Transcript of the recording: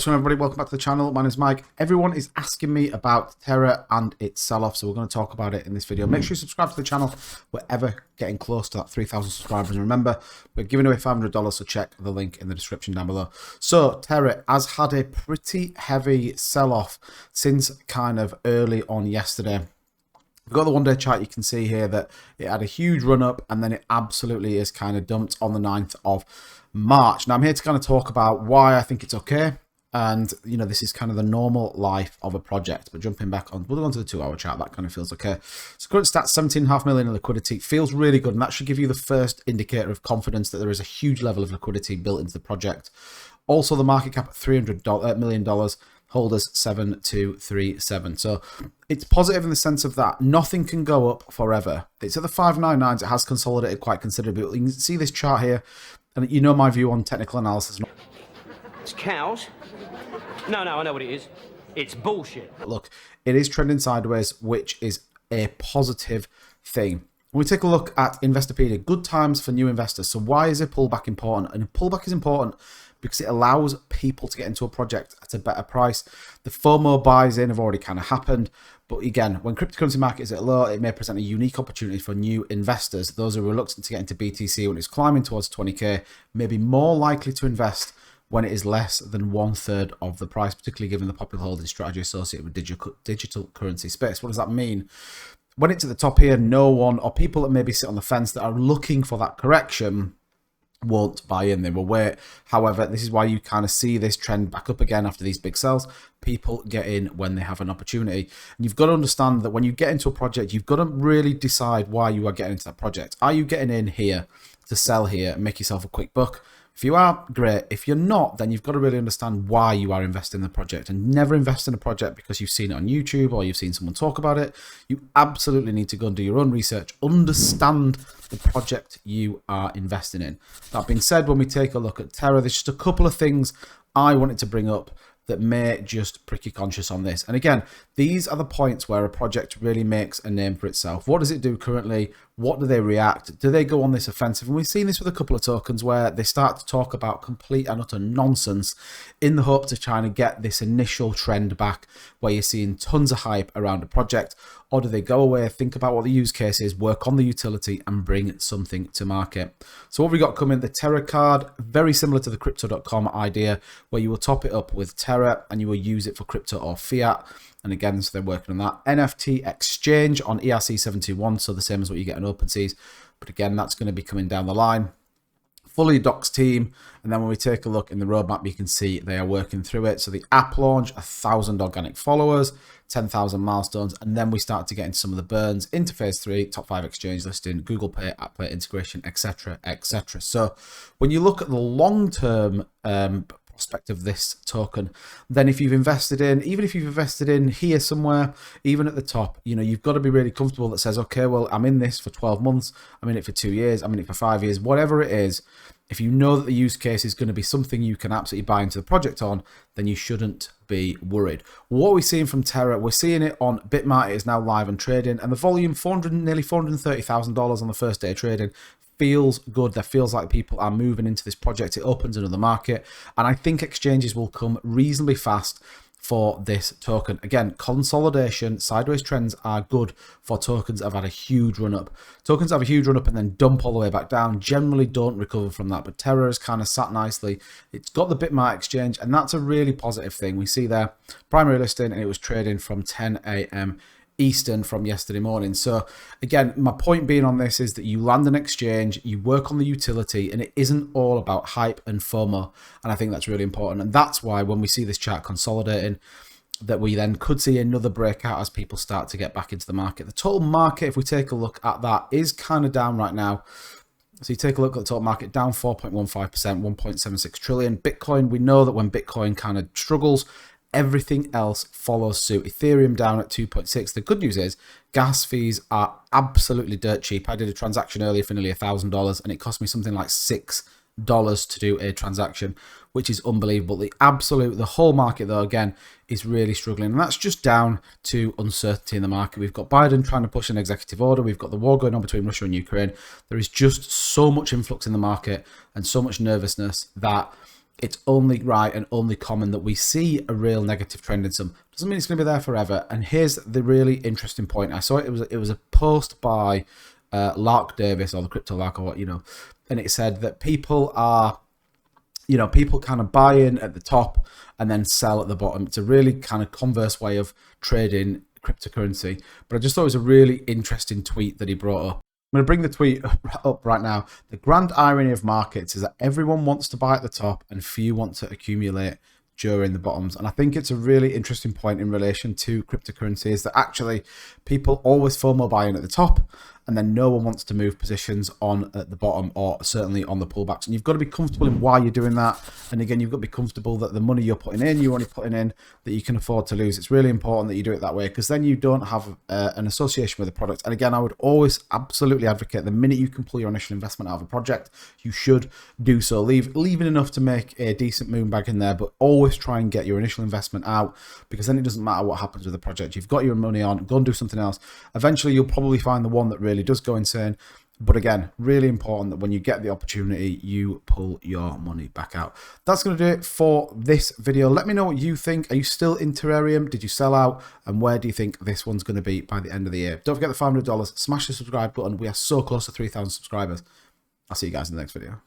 What's up, everybody? Welcome back to the channel. My name is Mike. Everyone is asking me about TERA and its sell-off, so we're going to talk about it in this video. Make sure you subscribe to the channel. We're ever getting close to that 3,000 subscribers. And remember, we're giving away $500, so check the link in the description down below. So TERA has had a pretty heavy sell-off since kind of early on yesterday. We've got the one-day chart. You can see here that it had a huge run-up, and then it absolutely is kind of dumped on the 9th of March. Now, I'm here to kind of talk about why I think it's okay. And, you know, this is kind of the normal life of a project. But jumping back on, we'll go on to the 2-hour chart. That kind of feels okay. So current stats, 17.5 million in liquidity. Feels really good. And that should give you the first indicator of confidence that there is a huge level of liquidity built into the project. Also, the market cap at $300 million. Holders 7237. So it's positive in the sense of that nothing can go up forever. It's at the 599s. It has consolidated quite considerably. You can see this chart here. And you know my view on technical analysis. It's cows. No, I know what it is. It's bullshit. Look, it is trending sideways, which is a positive thing. When we take a look at Investopedia, good times for new investors. So why is a pullback important? And a pullback is important because it allows people to get into a project at a better price. The FOMO buys in have already kind of happened. But again, when cryptocurrency market is at low, it may present a unique opportunity for new investors. Those who are reluctant to get into BTC when it's climbing towards 20K may be more likely to invest when it is less than 1/3 of the price, particularly given the popular holding strategy associated with digital currency space. What does that mean? When it's at the top here, no one, or people that maybe sit on the fence that are looking for that correction, won't buy in. They will wait. However, this is why you kind of see this trend back up again after these big sells. People get in when they have an opportunity. And you've got to understand that when you get into a project, you've got to really decide why you are getting into that project. Are you getting in here to sell here and make yourself a quick buck? If you are, great. If you're not, then you've got to really understand why you are investing in the project, and never invest in a project because you've seen it on YouTube or you've seen someone talk about it. You absolutely need to go and do your own research, understand the project you are investing in. That being said, when we take a look at TERA, there's just a couple of things I wanted to bring up that may just prick your conscience on this. And again, these are the points where a project really makes a name for itself. What does it do currently? What do they react? Do they go on this offensive? And we've seen this with a couple of tokens where they start to talk about complete and utter nonsense in the hopes of trying to get this initial trend back where you're seeing tons of hype around a project. Or do they go away, think about what the use case is, work on the utility and bring something to market? So what have we got coming? The TERA card, very similar to the crypto.com idea where you will top it up with TERA and you will use it for crypto or fiat. And again, so they're working on that. NFT exchange on ERC721, so the same as what you get on OpenSeas. But again, that's going to be coming down the line. Fully doxed team. And then when we take a look in the roadmap, you can see they are working through it. So the app launch, 1,000 organic followers, 10,000 milestones. And then we start to get into some of the burns into phase 3, top 5 exchange listing, Google Pay, App Play integration, etc., etc. So when you look at the long-term prospect of this token, then if you've invested in, even if you've invested in here somewhere, even at the top, you know, you've got to be really comfortable that says, okay, well, I'm in this for 12 months, I'm in it for 2 years, I'm in it for 5 years, whatever it is. If you know that the use case is going to be something you can absolutely buy into the project on, then you shouldn't be worried. What are we seeing from TERA? We're seeing it on Bitmart. It is now live and trading, and the volume, nearly $430,000 on the first day of trading. Feels good. There feels like people are moving into this project. It opens another market, and I think exchanges will come reasonably fast for this token. Again, consolidation, sideways trends are good for tokens that have had a huge run up. Tokens that have a huge run up and then dump all the way back down generally don't recover from that, but TERA has kind of sat nicely. It's got the Bitmart exchange, and that's a really positive thing. We see there primary listing, and it was trading from 10 a.m. Eastern from yesterday morning. So again, my point being on this is that you land an exchange, you work on the utility, and it isn't all about hype and FOMO. And I think that's really important. And that's why when we see this chart consolidating, that we then could see another breakout as people start to get back into the market. The total market, if we take a look at that, is kind of down right now. So you take a look at the total market, down 4.15%, 1.76 trillion. Bitcoin, we know that when Bitcoin kind of struggles, everything else follows suit. Ethereum down at 2.6. The good news is gas fees are absolutely dirt cheap. I did a transaction earlier for nearly $1,000 and it cost me something like $6 to do a transaction, which is unbelievable. The whole market though, again, is really struggling. And that's just down to uncertainty in the market. We've got Biden trying to push an executive order. We've got the war going on between Russia and Ukraine. There is just so much influx in the market and so much nervousness that it's only right and only common that we see a real negative trend in some. Doesn't mean it's going to be there forever. And here's the really interesting point. I saw it was a post by Lark Davis, or the Crypto Lark, or what, you know, and it said that people are, you know, people kind of buy in at the top and then sell at the bottom. It's a really kind of converse way of trading cryptocurrency. But I just thought it was a really interesting tweet that he brought up. I'm going to bring the tweet up right now. The grand irony of markets is that everyone wants to buy at the top and few want to accumulate during the bottoms. And I think it's a really interesting point in relation to cryptocurrency, is that actually people always FOMO buying at the top, and then no one wants to move positions on at the bottom, or certainly on the pullbacks. And you've got to be comfortable in why you're doing that. And again, you've got to be comfortable that the money you're putting in, you're only putting in that you can afford to lose. It's really important that you do it that way, because then you don't have an association with the product. And again, I would always absolutely advocate the minute you can pull your initial investment out of a project, you should do so. Leaving enough to make a decent moon back in there, but always try and get your initial investment out, because then it doesn't matter what happens with the project. You've got your money on, go and do something else. Eventually, you'll probably find the one that really does go insane. But again, really important that when you get the opportunity, you pull your money back out. That's going to do it for this video. Let me know what you think. Are you still in Terarium? Did you sell out? And where do you think this one's going to be by the end of the year? Don't forget the $500. Smash the subscribe button. We are so close to 3,000 subscribers. I'll see you guys in the next video.